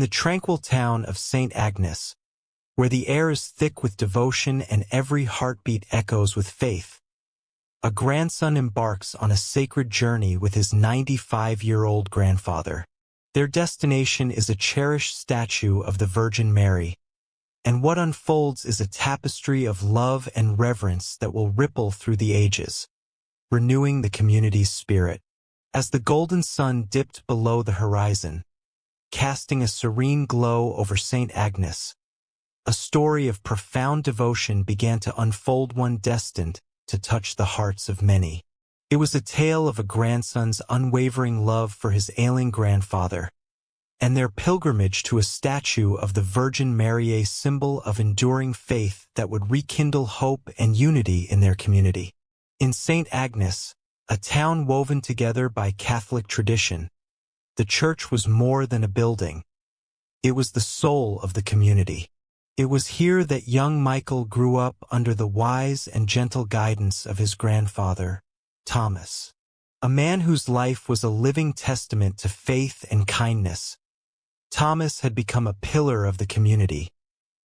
the tranquil town of St. Agnes, where the air is thick with devotion and every heartbeat echoes with faith, a grandson embarks on a sacred journey with his 95-year-old grandfather. Their destination is a cherished statue of the Virgin Mary, and what unfolds is a tapestry of love and reverence that will ripple through the ages, renewing the community's spirit. As the golden sun dipped below the horizon, casting a serene glow over St. Agnes, a story of profound devotion began to unfold, one destined to touch the hearts of many. It was a tale of a grandson's unwavering love for his ailing grandfather, and their pilgrimage to a statue of the Virgin Mary, a symbol of enduring faith that would rekindle hope and unity in their community. In St. Agnes, a town woven together by Catholic tradition, the church was more than a building. It was the soul of the community. It was here that young Michael grew up under the wise and gentle guidance of his grandfather, Thomas, a man whose life was a living testament to faith and kindness. Thomas had become a pillar of the community,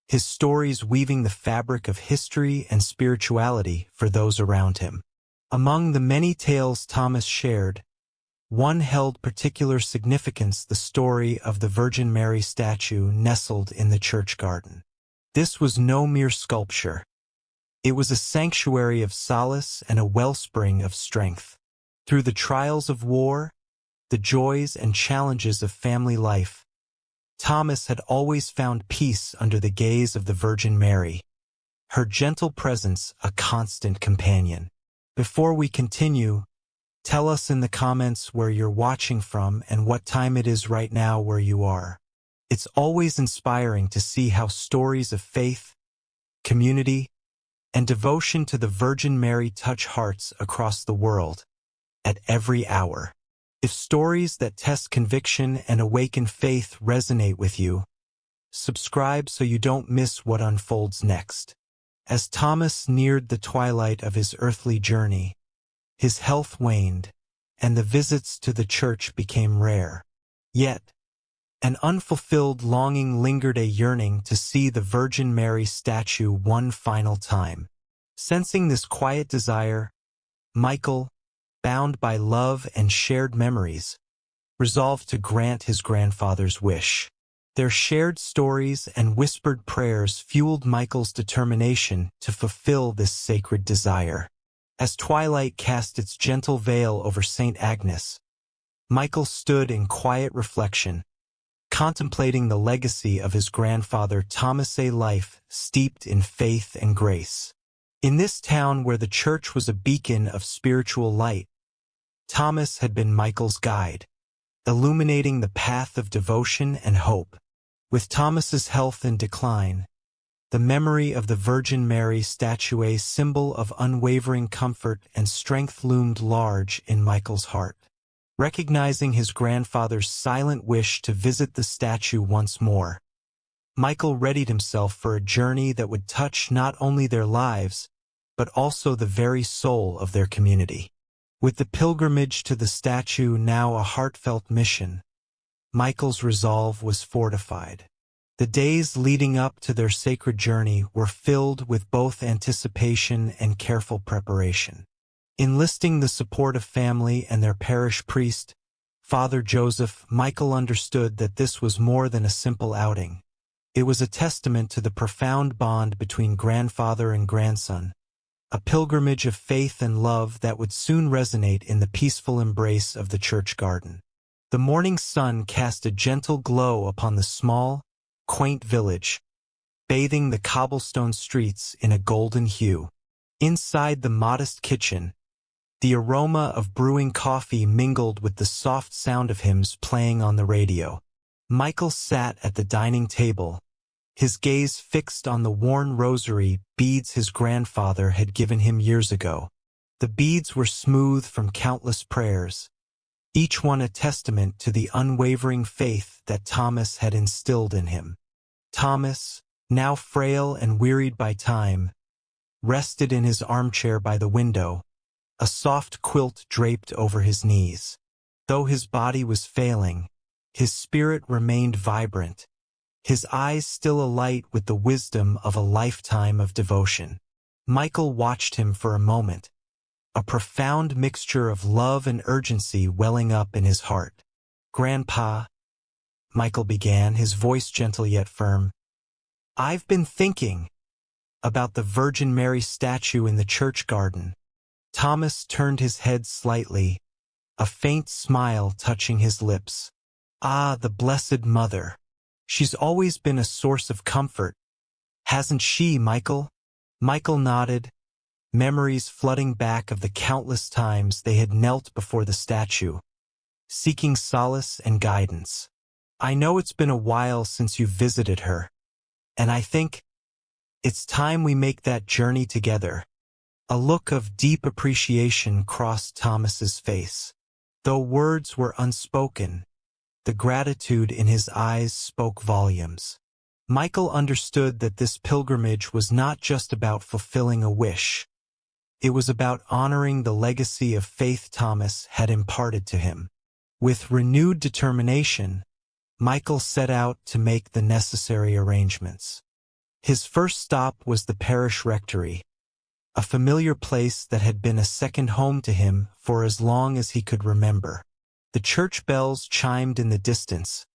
his stories weaving the fabric of history and spirituality for those around him. Among the many tales Thomas shared, one held particular significance: the story of the Virgin Mary statue nestled in the church garden. This was no mere sculpture. It was a sanctuary of solace and a wellspring of strength. Through the trials of war, the joys and challenges of family life, Thomas had always found peace under the gaze of the Virgin Mary, her gentle presence a constant companion. Before we continue, tell us in the comments where you're watching from and what time it is right now where you are. It's always inspiring to see how stories of faith, community, and devotion to the Virgin Mary touch hearts across the world at every hour. If stories that test conviction and awaken faith resonate with you, subscribe so you don't miss what unfolds next. As Thomas neared the twilight of his earthly journey, his health waned, and the visits to the church became rare. Yet, an unfulfilled longing lingered, a yearning to see the Virgin Mary statue one final time. Sensing this quiet desire, Michael, bound by love and shared memories, resolved to grant his grandfather's wish. Their shared stories and whispered prayers fueled Michael's determination to fulfill this sacred desire. As twilight cast its gentle veil over St. Agnes, Michael stood in quiet reflection, contemplating the legacy of his grandfather Thomas, a life steeped in faith and grace. In this town where the church was a beacon of spiritual light, Thomas had been Michael's guide, illuminating the path of devotion and hope. With Thomas's health in decline, the memory of the Virgin Mary statue, a symbol of unwavering comfort and strength, loomed large in Michael's heart. Recognizing his grandfather's silent wish to visit the statue once more, Michael readied himself for a journey that would touch not only their lives, but also the very soul of their community. With the pilgrimage to the statue now a heartfelt mission, Michael's resolve was fortified. The days leading up to their sacred journey were filled with both anticipation and careful preparation. Enlisting the support of family and their parish priest, Father Joseph, Michael understood that this was more than a simple outing. It was a testament to the profound bond between grandfather and grandson, a pilgrimage of faith and love that would soon resonate in the peaceful embrace of the church garden. The morning sun cast a gentle glow upon the small, quaint village, bathing the cobblestone streets in a golden hue. Inside the modest kitchen, the aroma of brewing coffee mingled with the soft sound of hymns playing on the radio. Michael sat at the dining table, his gaze fixed on the worn rosary beads his grandfather had given him years ago. The beads were smooth from countless prayers, each one a testament to the unwavering faith that Thomas had instilled in him. Thomas, now frail and wearied by time, rested in his armchair by the window, a soft quilt draped over his knees. Though his body was failing, His spirit remained vibrant, his eyes still alight with the wisdom of a lifetime of devotion. Michael watched him for a moment, a profound mixture of love and urgency welling up in his heart. "Grandpa," Michael began, his voice gentle yet firm, "I've been thinking about the Virgin Mary statue in the church garden." Thomas turned his head slightly, a faint smile touching his lips. "Ah, the Blessed Mother. She's always been a source of comfort, hasn't she, Michael?" Michael nodded, memories flooding back of the countless times they had knelt before the statue, seeking solace and guidance. "I know it's been a while since you've visited her, and I think it's time we make that journey together." A look of deep appreciation crossed Thomas's face. Though words were unspoken, the gratitude in his eyes spoke volumes. Michael understood that this pilgrimage was not just about fulfilling a wish. It was about honoring the legacy of faith Thomas had imparted to him. With renewed determination, Michael set out to make the necessary arrangements. His first stop was the parish rectory, a familiar place that had been a second home to him for as long as he could remember. The church bells chimed in the distance,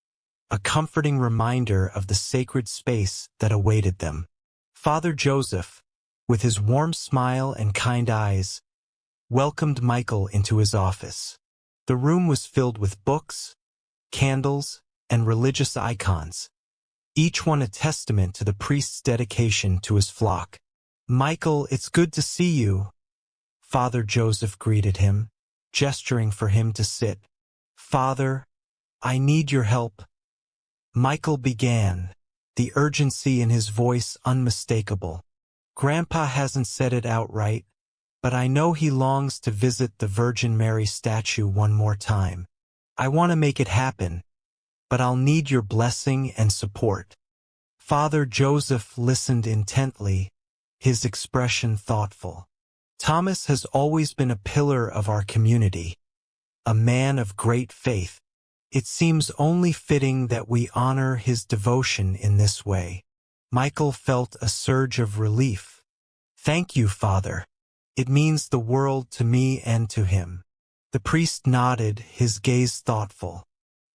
a comforting reminder of the sacred space that awaited them. Father Joseph, with his warm smile and kind eyes, welcomed Michael into his office. The room was filled with books, candles, and religious icons, each one a testament to the priest's dedication to his flock. "Michael, it's good to see you," Father Joseph greeted him, gesturing for him to sit. "Father, I need your help," Michael began, the urgency in his voice unmistakable. "Grandpa hasn't said it outright, but I know he longs to visit the Virgin Mary statue one more time. I want to make it happen, but I'll need your blessing and support." Father Joseph listened intently, his expression thoughtful. "Thomas has always been a pillar of our community, a man of great faith. It seems only fitting that we honor his devotion in this way." Michael felt a surge of relief. "Thank you, Father. It means the world to me and to him." The priest nodded, his gaze thoughtful.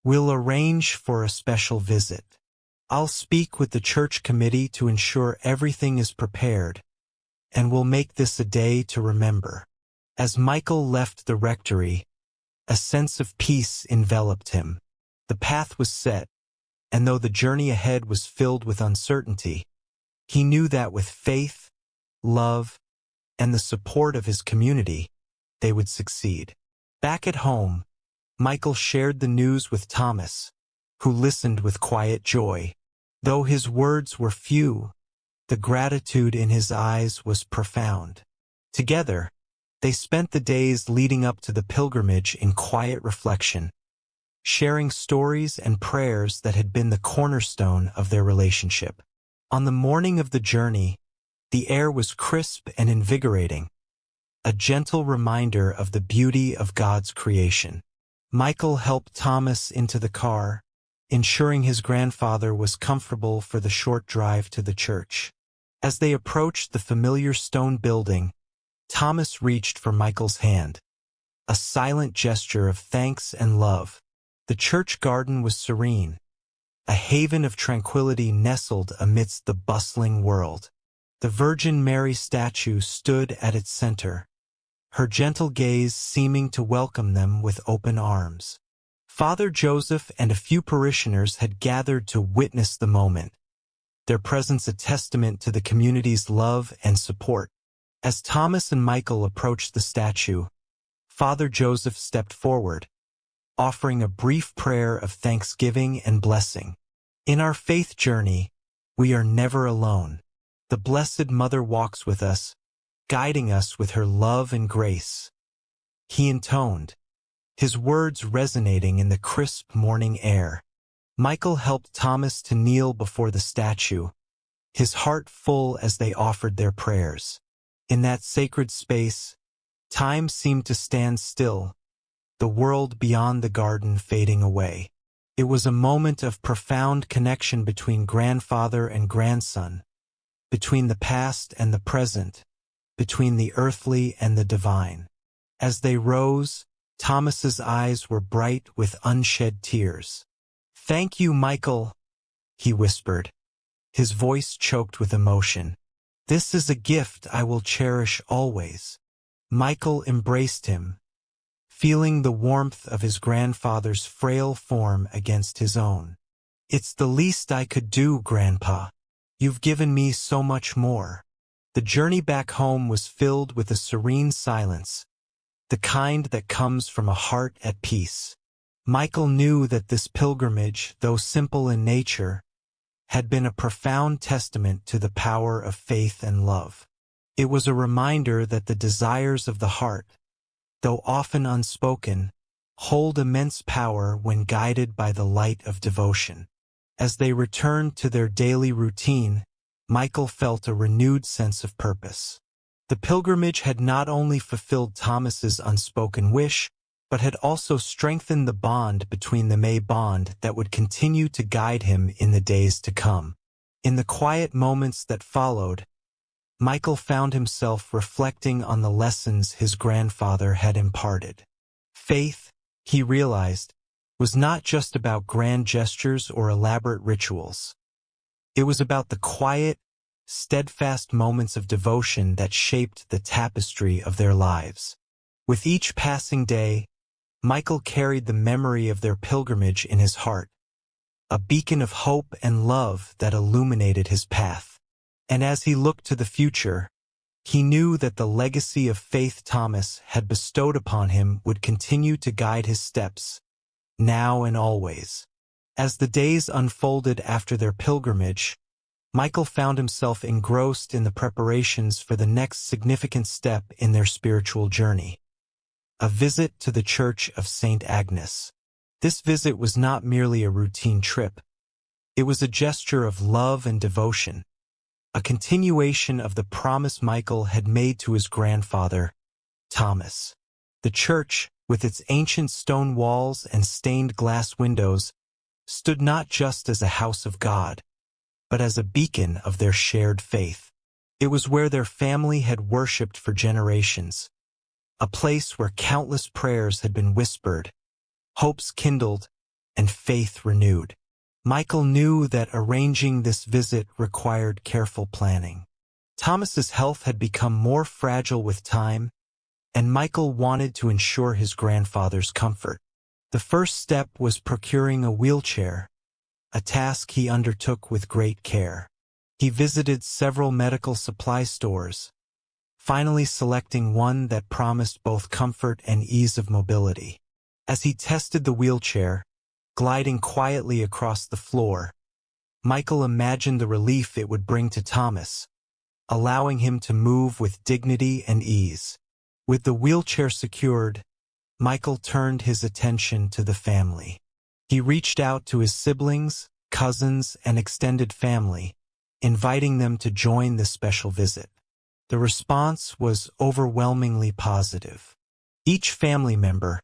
"We'll arrange for a special visit. I'll speak with the church committee to ensure everything is prepared, and we'll make this a day to remember." As Michael left the rectory, a sense of peace enveloped him. The path was set, and though the journey ahead was filled with uncertainty, he knew that with faith, love, and the support of his community, they would succeed. Back at home, Michael shared the news with Thomas, who listened with quiet joy. Though his words were few, the gratitude in his eyes was profound. Together, they spent the days leading up to the pilgrimage in quiet reflection, sharing stories and prayers that had been the cornerstone of their relationship. On the morning of the journey, the air was crisp and invigorating, a gentle reminder of the beauty of God's creation. Michael helped Thomas into the car, ensuring his grandfather was comfortable for the short drive to the church. As they approached the familiar stone building, Thomas reached for Michael's hand, a silent gesture of thanks and love. The church garden was serene, a haven of tranquility nestled amidst the bustling world. The Virgin Mary statue stood at its center, her gentle gaze seeming to welcome them with open arms. Father Joseph and a few parishioners had gathered to witness the moment, their presence a testament to the community's love and support. As Thomas and Michael approached the statue, Father Joseph stepped forward, offering a brief prayer of thanksgiving and blessing. "In our faith journey, we are never alone. The Blessed Mother walks with us, guiding us with her love and grace," he intoned, his words resonating in the crisp morning air. Michael helped Thomas to kneel before the statue, his heart full as they offered their prayers. In that sacred space, time seemed to stand still, the world beyond the garden fading away. It was a moment of profound connection between grandfather and grandson, between the past and the present, between the earthly and the divine. As they rose, Thomas's eyes were bright with unshed tears. "Thank you, Michael," he whispered, his voice choked with emotion. "This is a gift I will cherish always." Michael embraced him, feeling the warmth of his grandfather's frail form against his own. "It's the least I could do, Grandpa. You've given me so much more." The journey back home was filled with a serene silence, the kind that comes from a heart at peace. Michael knew that this pilgrimage, though simple in nature, had been a profound testament to the power of faith and love. It was a reminder that the desires of the heart, though often unspoken, hold immense power when guided by the light of devotion. As they returned to their daily routine, Michael felt a renewed sense of purpose. The pilgrimage had not only fulfilled Thomas's unspoken wish, but had also strengthened the bond between them, a bond that would continue to guide him in the days to come. In the quiet moments that followed, Michael found himself reflecting on the lessons his grandfather had imparted. Faith, he realized, was not just about grand gestures or elaborate rituals. It was about the quiet, steadfast moments of devotion that shaped the tapestry of their lives. With each passing day, Michael carried the memory of their pilgrimage in his heart, a beacon of hope and love that illuminated his path. And as he looked to the future, he knew that the legacy of faith Thomas had bestowed upon him would continue to guide his steps, now and always. As the days unfolded after their pilgrimage, Michael found himself engrossed in the preparations for the next significant step in their spiritual journey. A visit to the Church of St. Agnes. This visit was not merely a routine trip. It was a gesture of love and devotion, a continuation of the promise Michael had made to his grandfather, Thomas. The church, with its ancient stone walls and stained glass windows, stood not just as a house of God, but as a beacon of their shared faith. It was where their family had worshipped for generations, a place where countless prayers had been whispered, hopes kindled, and faith renewed. Michael knew that arranging this visit required careful planning. Thomas's health had become more fragile with time, and Michael wanted to ensure his grandfather's comfort. The first step was procuring a wheelchair, a task he undertook with great care. He visited several medical supply stores, finally selecting one that promised both comfort and ease of mobility. As he tested the wheelchair, gliding quietly across the floor, Michael imagined the relief it would bring to Thomas, allowing him to move with dignity and ease. With the wheelchair secured, Michael turned his attention to the family. He reached out to his siblings, cousins, and extended family, inviting them to join this special visit. The response was overwhelmingly positive. Each family member,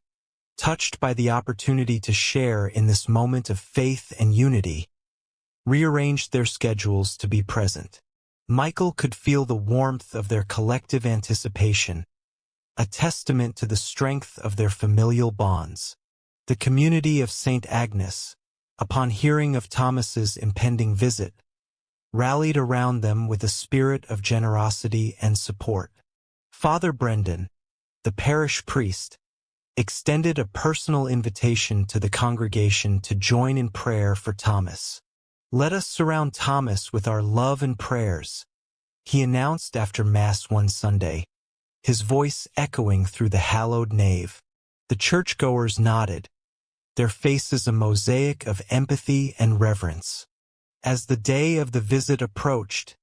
touched by the opportunity to share in this moment of faith and unity, rearranged their schedules to be present. Michael could feel the warmth of their collective anticipation, a testament to the strength of their familial bonds. The community of St. Agnes, upon hearing of Thomas's impending visit, rallied around them with a spirit of generosity and support. Father Brendan, the parish priest, extended a personal invitation to the congregation to join in prayer for Thomas. "Let us surround Thomas with our love and prayers," he announced after Mass one Sunday, his voice echoing through the hallowed nave. The churchgoers nodded, their faces a mosaic of empathy and reverence. As the day of the visit approached,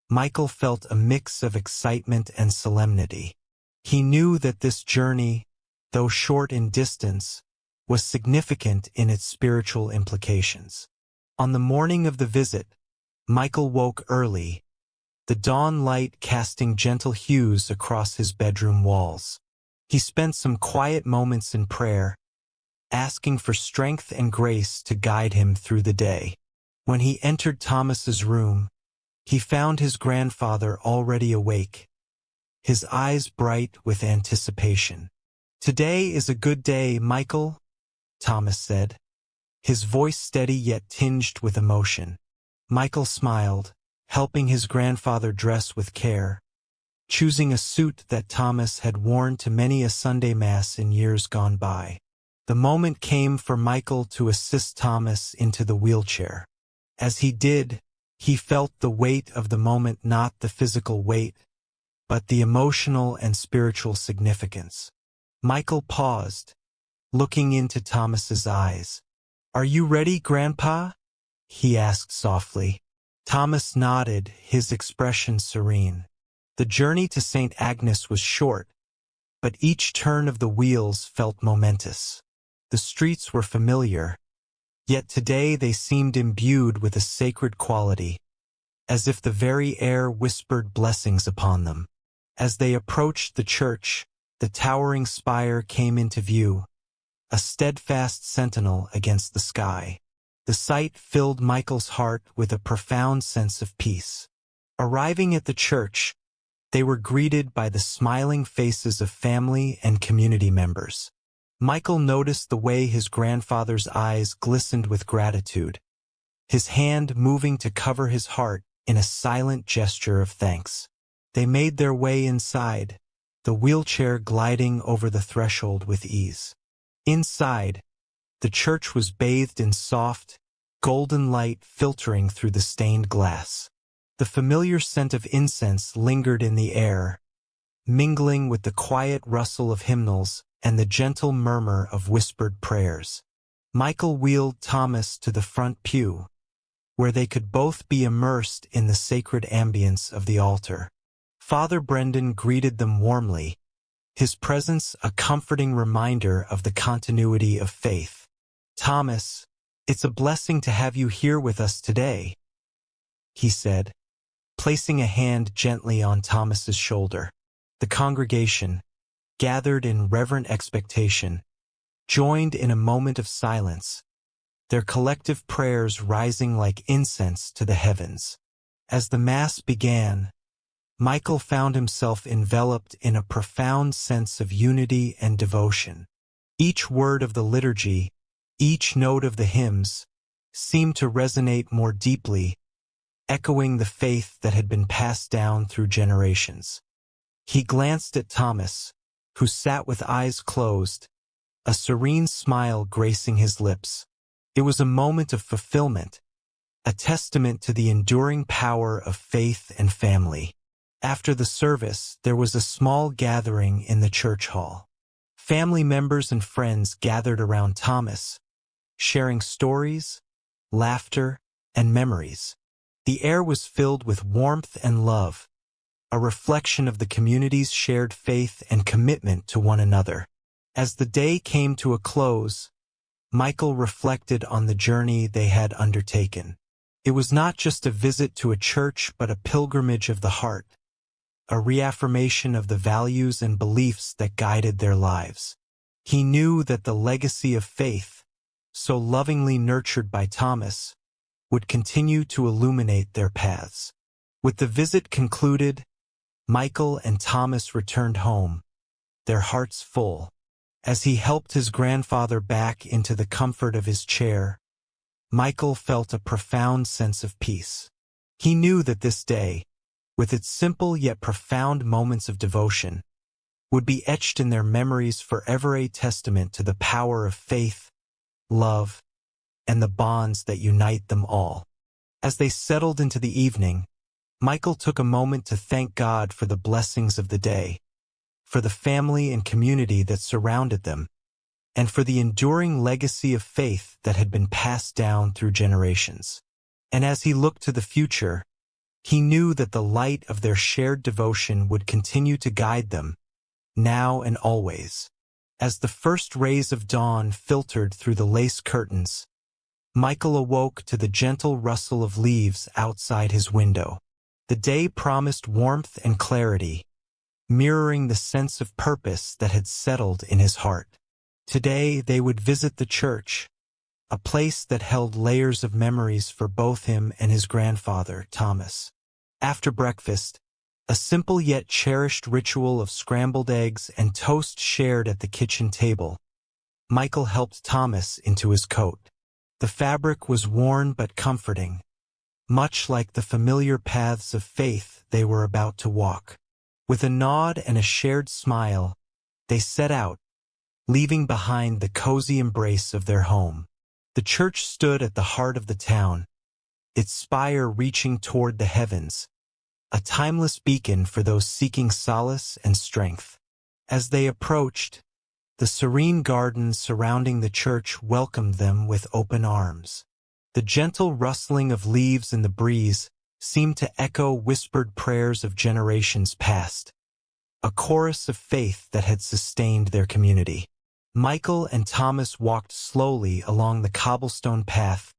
Michael felt a mix of excitement and solemnity. He knew that this journey, though short in distance, was significant in its spiritual implications. On the morning of the visit, Michael woke early, the dawn light casting gentle hues across his bedroom walls. He spent some quiet moments in prayer, asking for strength and grace to guide him through the day. When he entered Thomas's room, he found his grandfather already awake, his eyes bright with anticipation. "Today is a good day, Michael," Thomas said, his voice steady yet tinged with emotion. Michael smiled, helping his grandfather dress with care, choosing a suit that Thomas had worn to many a Sunday Mass in years gone by. The moment came for Michael to assist Thomas into the wheelchair. As he did, he felt the weight of the moment, not the physical weight, but the emotional and spiritual significance. Michael paused, looking into Thomas's eyes. "Are you ready, Grandpa?" he asked softly. Thomas nodded, his expression serene. The journey to St. Agnes was short, but each turn of the wheels felt momentous. The streets were familiar, yet today they seemed imbued with a sacred quality, as if the very air whispered blessings upon them. As they approached the church, the towering spire came into view, a steadfast sentinel against the sky. The sight filled Michael's heart with a profound sense of peace. Arriving at the church, they were greeted by the smiling faces of family and community members. Michael noticed the way his grandfather's eyes glistened with gratitude, his hand moving to cover his heart in a silent gesture of thanks. They made their way inside, the wheelchair gliding over the threshold with ease. Inside, the church was bathed in soft, golden light filtering through the stained glass. The familiar scent of incense lingered in the air, mingling with the quiet rustle of hymnals and the gentle murmur of whispered prayers. Michael wheeled Thomas to the front pew, where they could both be immersed in the sacred ambience of the altar. Father Brendan greeted them warmly, his presence a comforting reminder of the continuity of faith. "Thomas, it's a blessing to have you here with us today," he said, placing a hand gently on Thomas's shoulder. The congregation, gathered in reverent expectation, joined in a moment of silence, their collective prayers rising like incense to the heavens. As the Mass began, Michael found himself enveloped in a profound sense of unity and devotion. Each word of the liturgy, each note of the hymns, seemed to resonate more deeply, echoing the faith that had been passed down through generations. He glanced at Thomas, who sat with eyes closed, a serene smile gracing his lips. It was a moment of fulfillment, a testament to the enduring power of faith and family. After the service, there was a small gathering in the church hall. Family members and friends gathered around Thomas, sharing stories, laughter, and memories. The air was filled with warmth and love, a reflection of the community's shared faith and commitment to one another. As the day came to a close, Michael reflected on the journey they had undertaken. It was not just a visit to a church but a pilgrimage of the heart, a reaffirmation of the values and beliefs that guided their lives. He knew that the legacy of faith, so lovingly nurtured by Thomas, would continue to illuminate their paths. With the visit concluded, Michael and Thomas returned home, their hearts full. As he helped his grandfather back into the comfort of his chair, Michael felt a profound sense of peace. He knew that this day, with its simple yet profound moments of devotion, would be etched in their memories forever, a testament to the power of faith, love, and the bonds that unite them all. As they settled into the evening, Michael took a moment to thank God for the blessings of the day, for the family and community that surrounded them, and for the enduring legacy of faith that had been passed down through generations. And as he looked to the future, he knew that the light of their shared devotion would continue to guide them, now and always. As the first rays of dawn filtered through the lace curtains, Michael awoke to the gentle rustle of leaves outside his window. The day promised warmth and clarity, mirroring the sense of purpose that had settled in his heart. Today they would visit the church, a place that held layers of memories for both him and his grandfather, Thomas. After breakfast, a simple yet cherished ritual of scrambled eggs and toast shared at the kitchen table, Michael helped Thomas into his coat. The fabric was worn but comforting, much like the familiar paths of faith they were about to walk. With a nod and a shared smile, they set out, leaving behind the cozy embrace of their home. The church stood at the heart of the town, its spire reaching toward the heavens, a timeless beacon for those seeking solace and strength. As they approached, the serene gardens surrounding the church welcomed them with open arms. The gentle rustling of leaves in the breeze seemed to echo whispered prayers of generations past, a chorus of faith that had sustained their community. Michael and Thomas walked slowly along the cobblestone path,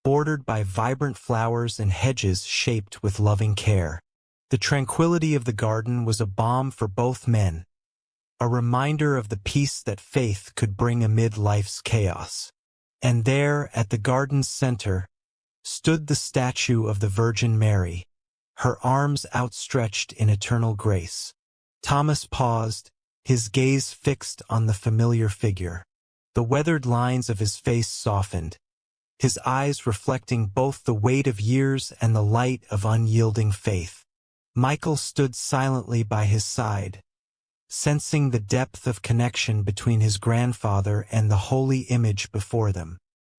bordered by vibrant flowers and hedges shaped with loving care. The tranquility of the garden was a balm for both men, a reminder of the peace that faith could bring amid life's chaos. And there, at the garden's center, stood the statue of the Virgin Mary, her arms outstretched in eternal grace. Thomas paused, his gaze fixed on the familiar figure. The weathered lines of his face softened, his eyes reflecting both the weight of years and the light of unyielding faith. Michael stood silently by his side, sensing the depth of connection between his grandfather and the holy image before them.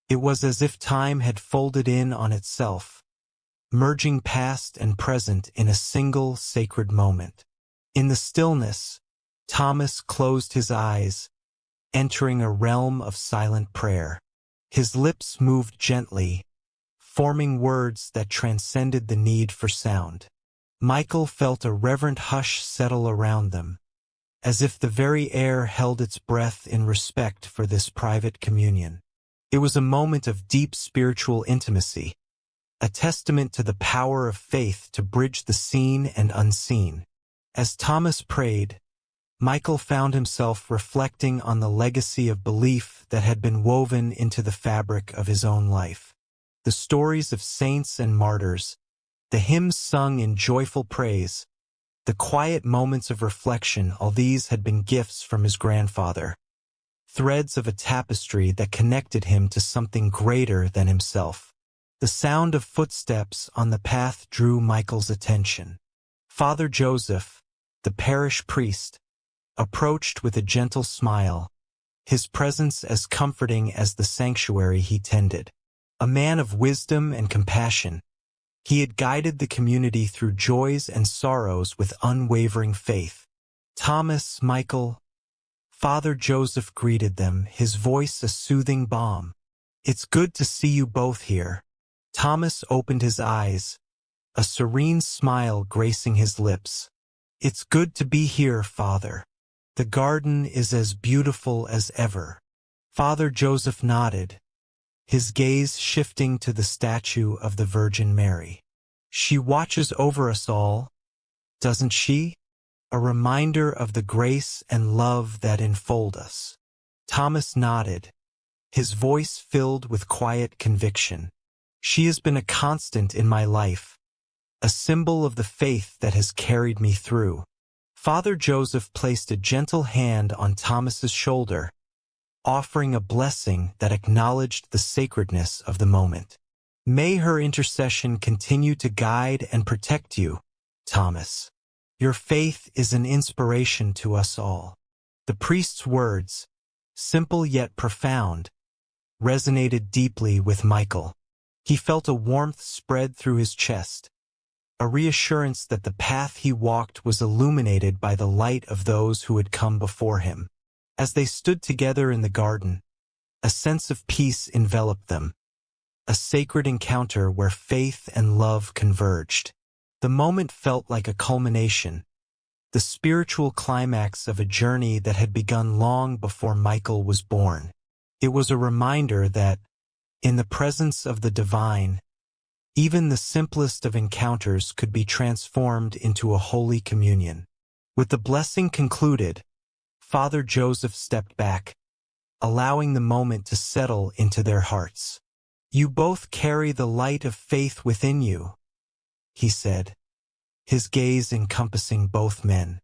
It was as if time had folded in on itself, merging past and present in a single sacred moment. In the stillness, Thomas closed his eyes, entering a realm of silent prayer. His lips moved gently, forming words that transcended the need for sound. Michael felt a reverent hush settle around them, as if the very air held its breath in respect for this private communion. It was a moment of deep spiritual intimacy, a testament to the power of faith to bridge the seen and unseen. As Thomas prayed, Michael found himself reflecting on the legacy of belief that had been woven into the fabric of his own life. The stories of saints and martyrs, the hymns sung in joyful praise, the quiet moments of reflection, all these had been gifts from his grandfather, threads of a tapestry that connected him to something greater than himself. The sound of footsteps on the path drew Michael's attention. Father Joseph, the parish priest, approached with a gentle smile, his presence as comforting as the sanctuary he tended. A man of wisdom and compassion, he had guided the community through joys and sorrows with unwavering faith. Thomas, Michael, Father Joseph greeted them, his voice a soothing balm. "It's good to see you both here." Thomas opened his eyes, a serene smile gracing his lips. "It's good to be here, Father. The garden is as beautiful as ever." Father Joseph nodded, his gaze shifting to the statue of the Virgin Mary. "She watches over us all, doesn't she? A reminder of the grace and love that enfold us." Thomas nodded, his voice filled with quiet conviction. "She has been a constant in my life, a symbol of the faith that has carried me through." Father Joseph placed a gentle hand on Thomas's shoulder, offering a blessing that acknowledged the sacredness of the moment. "May her intercession continue to guide and protect you, Thomas. Your faith is an inspiration to us all." The priest's words, simple yet profound, resonated deeply with Michael. He felt a warmth spread through his chest, a reassurance that the path he walked was illuminated by the light of those who had come before him. As they stood together in the garden, a sense of peace enveloped them, a sacred encounter where faith and love converged. The moment felt like a culmination, the spiritual climax of a journey that had begun long before Michael was born. It was a reminder that, in the presence of the divine, even the simplest of encounters could be transformed into a holy communion. With the blessing concluded, Father Joseph stepped back, allowing the moment to settle into their hearts. "You both carry the light of faith within you," he said, his gaze encompassing both men.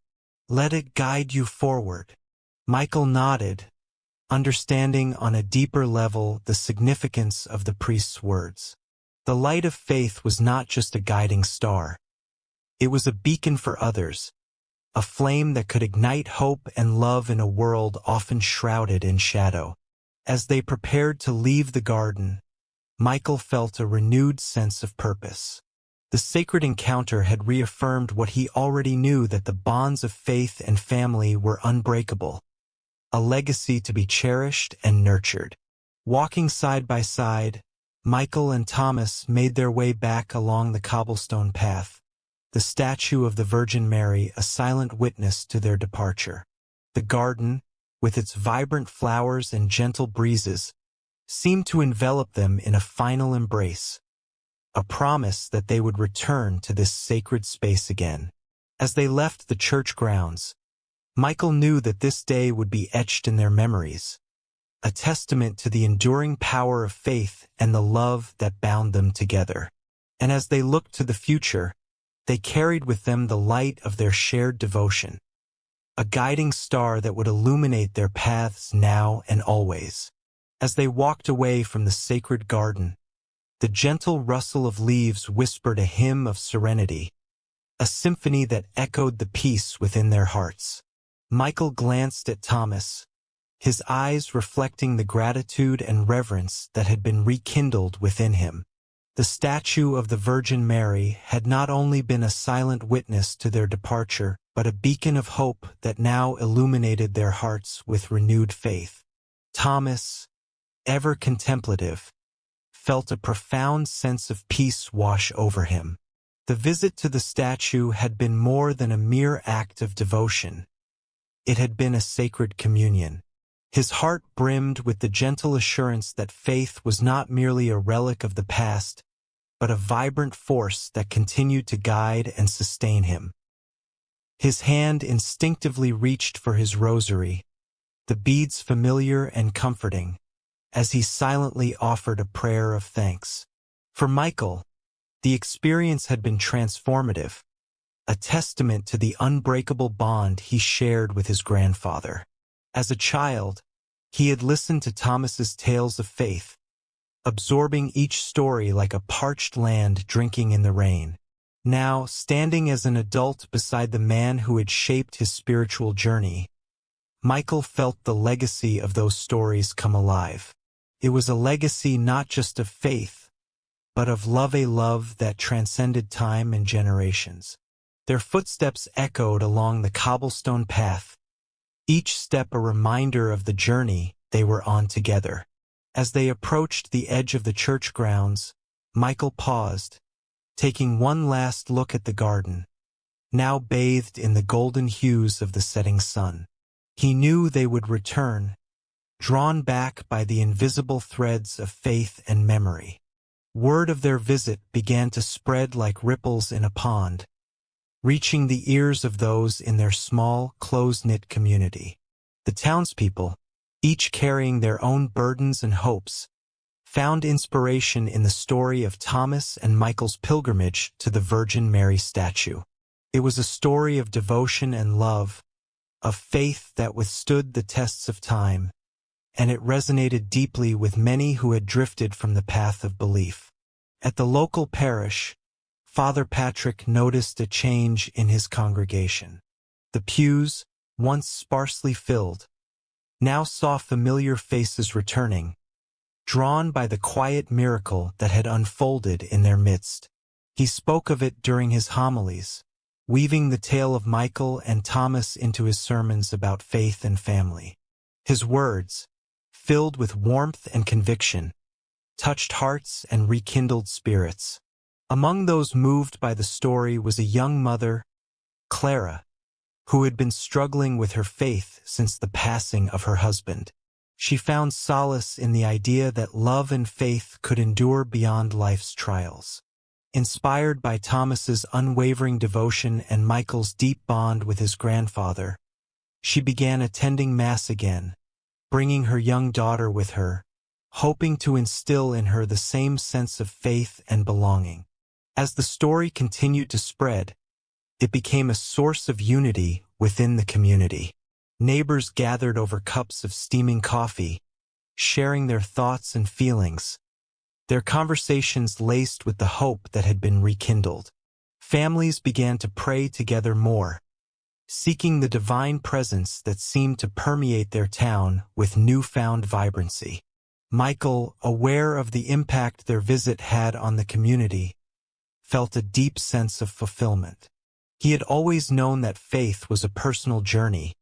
"Let it guide you forward." Michael nodded, understanding on a deeper level the significance of the priest's words. The light of faith was not just a guiding star. It was a beacon for others, a flame that could ignite hope and love in a world often shrouded in shadow. As they prepared to leave the garden, Michael felt a renewed sense of purpose. The sacred encounter had reaffirmed what he already knew, that the bonds of faith and family were unbreakable, a legacy to be cherished and nurtured. Walking side by side, Michael and Thomas made their way back along the cobblestone path, the statue of the Virgin Mary a silent witness to their departure. The garden, with its vibrant flowers and gentle breezes, seemed to envelop them in a final embrace, a promise that they would return to this sacred space again. As they left the church grounds, Michael knew that this day would be etched in their memories, a testament to the enduring power of faith and the love that bound them together. And as they looked to the future, they carried with them the light of their shared devotion, a guiding star that would illuminate their paths now and always. As they walked away from the sacred garden, the gentle rustle of leaves whispered a hymn of serenity, a symphony that echoed the peace within their hearts. Michael glanced at Thomas, his eyes reflecting the gratitude and reverence that had been rekindled within him. The statue of the Virgin Mary had not only been a silent witness to their departure, but a beacon of hope that now illuminated their hearts with renewed faith. Thomas, ever contemplative, felt a profound sense of peace wash over him. The visit to the statue had been more than a mere act of devotion. It had been a sacred communion. His heart brimmed with the gentle assurance that faith was not merely a relic of the past, but a vibrant force that continued to guide and sustain him. His hand instinctively reached for his rosary, the beads familiar and comforting, as he silently offered a prayer of thanks. For Michael, the experience had been transformative, a testament to the unbreakable bond he shared with his grandfather. As a child, he had listened to Thomas's tales of faith, absorbing each story like a parched land drinking in the rain. Now, standing as an adult beside the man who had shaped his spiritual journey, Michael felt the legacy of those stories come alive. It was a legacy not just of faith, but of love, a love that transcended time and generations. Their footsteps echoed along the cobblestone path, each step a reminder of the journey they were on together. As they approached the edge of the church grounds, Michael paused, taking one last look at the garden, now bathed in the golden hues of the setting sun. He knew they would return, drawn back by the invisible threads of faith and memory. Word of their visit began to spread like ripples in a pond, reaching the ears of those in their small, close-knit community. The townspeople, each carrying their own burdens and hopes, found inspiration in the story of Thomas and Michael's pilgrimage to the Virgin Mary statue. It was a story of devotion and love, of faith that withstood the tests of time, and it resonated deeply with many who had drifted from the path of belief. At the local parish, Father Patrick noticed a change in his congregation. The pews, once sparsely filled, now saw familiar faces returning, drawn by the quiet miracle that had unfolded in their midst. He spoke of it during his homilies, weaving the tale of Michael and Thomas into his sermons about faith and family. His words, filled with warmth and conviction, touched hearts and rekindled spirits. Among those moved by the story was a young mother, Clara, who had been struggling with her faith since the passing of her husband. She found solace in the idea that love and faith could endure beyond life's trials. Inspired by Thomas's unwavering devotion and Michael's deep bond with his grandfather, she began attending Mass again, bringing her young daughter with her, hoping to instill in her the same sense of faith and belonging. As the story continued to spread, it became a source of unity within the community. Neighbors gathered over cups of steaming coffee, sharing their thoughts and feelings, their conversations laced with the hope that had been rekindled. Families began to pray together more, seeking the divine presence that seemed to permeate their town with newfound vibrancy. Michael, aware of the impact their visit had on the community, felt a deep sense of fulfillment. He had always known that faith was a personal journey,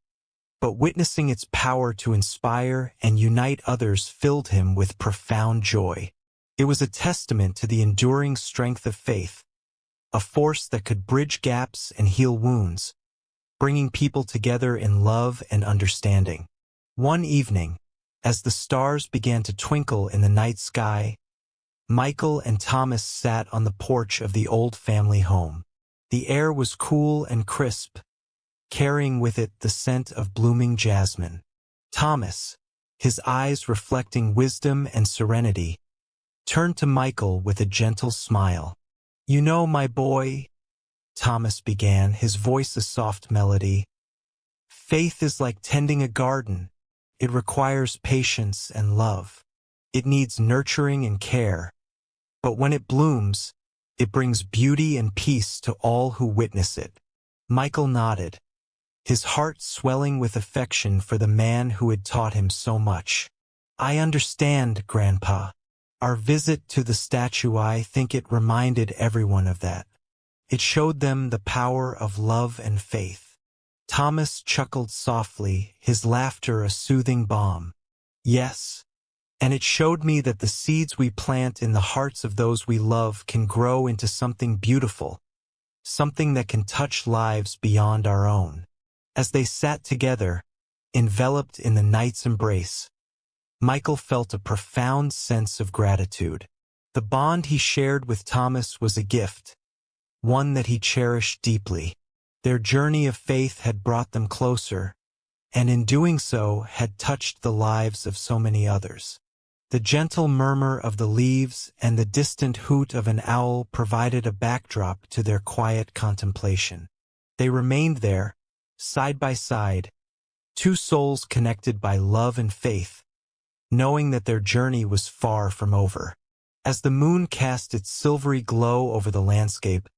but witnessing its power to inspire and unite others filled him with profound joy. It was a testament to the enduring strength of faith, a force that could bridge gaps and heal wounds, bringing people together in love and understanding. One evening, as the stars began to twinkle in the night sky, Michael and Thomas sat on the porch of the old family home. The air was cool and crisp, carrying with it the scent of blooming jasmine. Thomas, his eyes reflecting wisdom and serenity, turned to Michael with a gentle smile. "You know, my boy," Thomas began, his voice a soft melody, "faith is like tending a garden. It requires patience and love. It needs nurturing and care. But when it blooms, it brings beauty and peace to all who witness it." Michael nodded, his heart swelling with affection for the man who had taught him so much. "I understand, Grandpa. Our visit to the statue, I think it reminded everyone of that. It showed them the power of love and faith." Thomas chuckled softly, his laughter a soothing balm. "Yes, and it showed me that the seeds we plant in the hearts of those we love can grow into something beautiful, something that can touch lives beyond our own." As they sat together, enveloped in the night's embrace, Michael felt a profound sense of gratitude. The bond he shared with Thomas was a gift, one that he cherished deeply. Their journey of faith had brought them closer, and in doing so had touched the lives of so many others. The gentle murmur of the leaves and the distant hoot of an owl provided a backdrop to their quiet contemplation. They remained there, side by side, two souls connected by love and faith, knowing that their journey was far from over. As the moon cast its silvery glow over the landscape,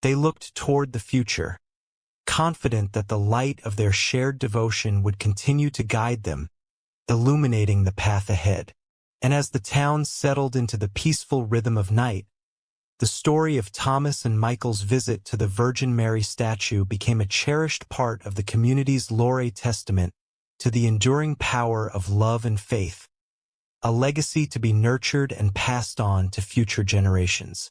they looked toward the future, confident that the light of their shared devotion would continue to guide them, illuminating the path ahead. And as the town settled into the peaceful rhythm of night, the story of Thomas and Michael's visit to the Virgin Mary statue became a cherished part of the community's lore, testament to the enduring power of love and faith, a legacy to be nurtured and passed on to future generations.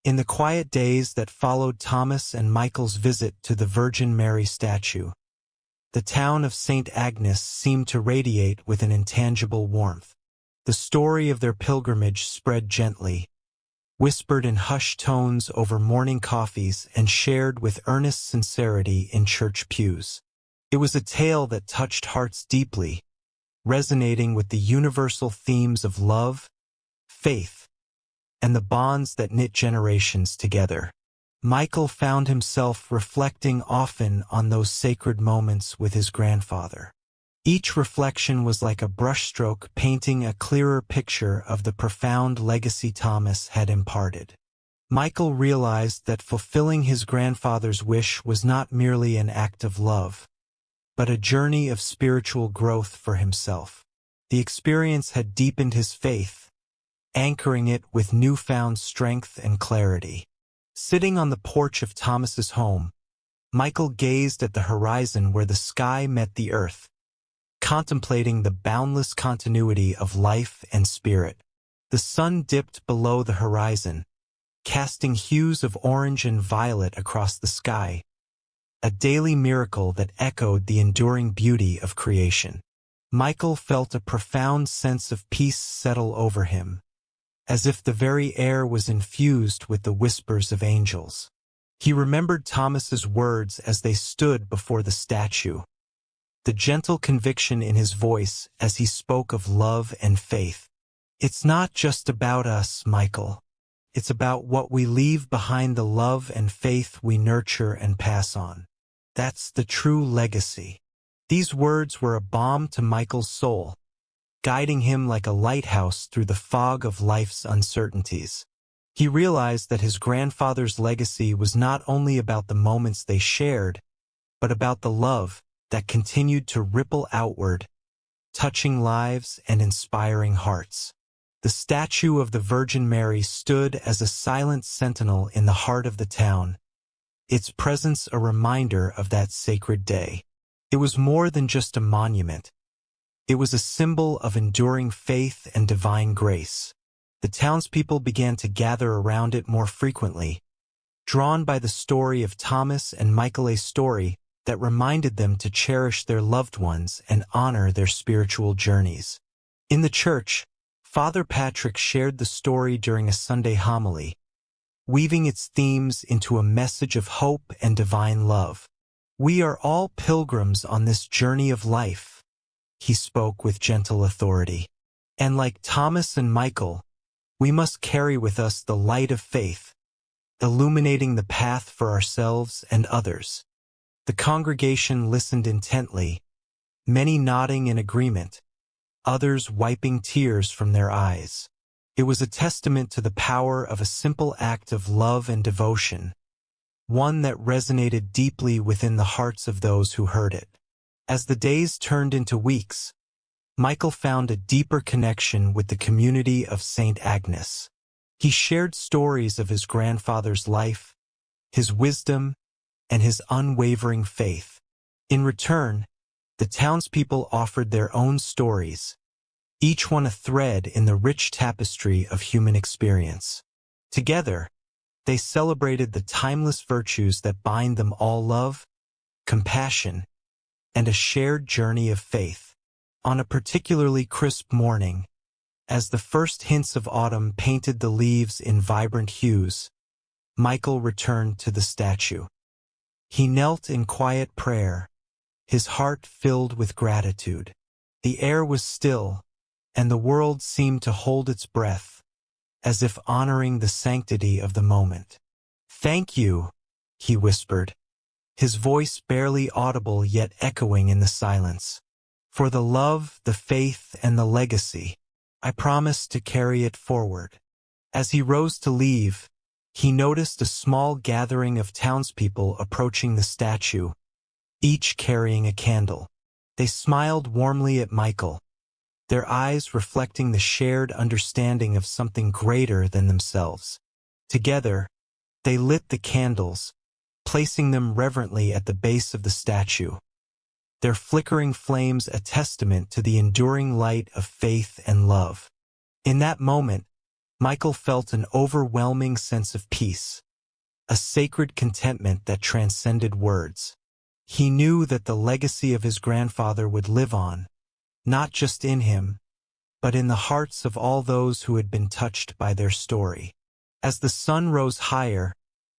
In the quiet days that followed Thomas and Michael's visit to the Virgin Mary statue, the town of St. Agnes seemed to radiate with an intangible warmth. The story of their pilgrimage spread gently, whispered in hushed tones over morning coffees and shared with earnest sincerity in church pews. It was a tale that touched hearts deeply, resonating with the universal themes of love, faith, and the bonds that knit generations together. Michael found himself reflecting often on those sacred moments with his grandfather. Each reflection was like a brushstroke painting a clearer picture of the profound legacy Thomas had imparted. Michael realized that fulfilling his grandfather's wish was not merely an act of love, but a journey of spiritual growth for himself. The experience had deepened his faith, anchoring it with newfound strength and clarity. Sitting on the porch of Thomas's home, Michael gazed at the horizon where the sky met the earth, contemplating the boundless continuity of life and spirit. The sun dipped below the horizon, casting hues of orange and violet across the sky, a daily miracle that echoed the enduring beauty of creation. Michael felt a profound sense of peace settle over him, as if the very air was infused with the whispers of angels. He remembered Thomas's words as they stood before the statue. the gentle conviction in his voice as he spoke of love and faith. It's not just about us, Michael. It's about what we leave behind, the love and faith we nurture and pass on. That's the true legacy. These words were a balm to Michael's soul, guiding him like a lighthouse through the fog of life's uncertainties. He realized that his grandfather's legacy was not only about the moments they shared, but about the love that continued to ripple outward, touching lives and inspiring hearts. The statue of the Virgin Mary stood as a silent sentinel in the heart of the town, its presence a reminder of that sacred day. It was more than just a monument. It was a symbol of enduring faith and divine grace. The townspeople began to gather around it more frequently, drawn by the story of Thomas and Michael, a story that reminded them to cherish their loved ones and honor their spiritual journeys. In the church, Father Patrick shared the story during a Sunday homily, weaving its themes into a message of hope and divine love. "We are all pilgrims on this journey of life," he spoke with gentle authority. "And like Thomas and Michael, we must carry with us the light of faith, illuminating the path for ourselves and others." The congregation listened intently, many nodding in agreement, others wiping tears from their eyes. It was a testament to the power of a simple act of love and devotion, one that resonated deeply within the hearts of those who heard it. As the days turned into weeks, Michael found a deeper connection with the community of St. Agnes. He shared stories of his grandfather's life, his wisdom, and his unwavering faith. In return, the townspeople offered their own stories, each one a thread in the rich tapestry of human experience. Together, they celebrated the timeless virtues that bind them all: love, compassion, and a shared journey of faith. On a particularly crisp morning, as the first hints of autumn painted the leaves in vibrant hues, Michael returned to the statue. He knelt in quiet prayer, his heart filled with gratitude. The air was still, and the world seemed to hold its breath, as if honoring the sanctity of the moment. "Thank you," he whispered, his voice barely audible yet echoing in the silence. "For the love, the faith, and the legacy. I promise to carry it forward." As he rose to leave, he noticed a small gathering of townspeople approaching the statue, each carrying a candle. They smiled warmly at Michael, their eyes reflecting the shared understanding of something greater than themselves. Together, they lit the candles, placing them reverently at the base of the statue, their flickering flames a testament to the enduring light of faith and love. In that moment, Michael felt an overwhelming sense of peace, a sacred contentment that transcended words. He knew that the legacy of his grandfather would live on, not just in him, but in the hearts of all those who had been touched by their story. As the sun rose higher,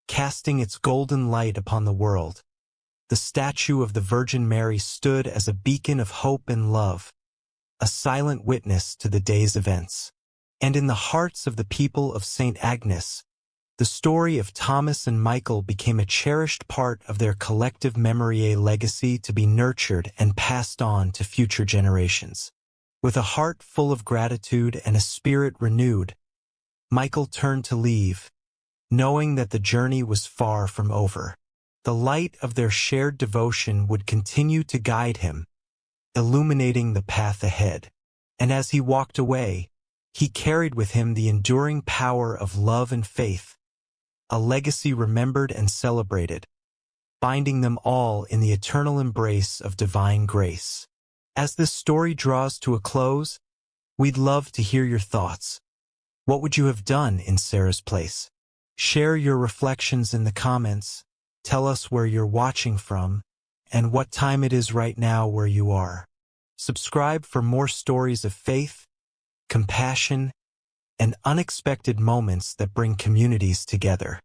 casting its golden light upon the world, the statue of the Virgin Mary stood as a beacon of hope and love, a silent witness to the day's events. And in the hearts of the people of St. Agnes, the story of Thomas and Michael became a cherished part of their collective memory, a legacy to be nurtured and passed on to future generations. With a heart full of gratitude and a spirit renewed, Michael turned to leave, knowing that the journey was far from over. The light of their shared devotion would continue to guide him, illuminating the path ahead. And as he walked away, he carried with him the enduring power of love and faith, a legacy remembered and celebrated, binding them all in the eternal embrace of divine grace. As this story draws to a close, we'd love to hear your thoughts. What would you have done in Sarah's place? Share your reflections in the comments. Tell us where you're watching from and what time it is right now where you are. Subscribe for more stories of faith, compassion, and unexpected moments that bring communities together.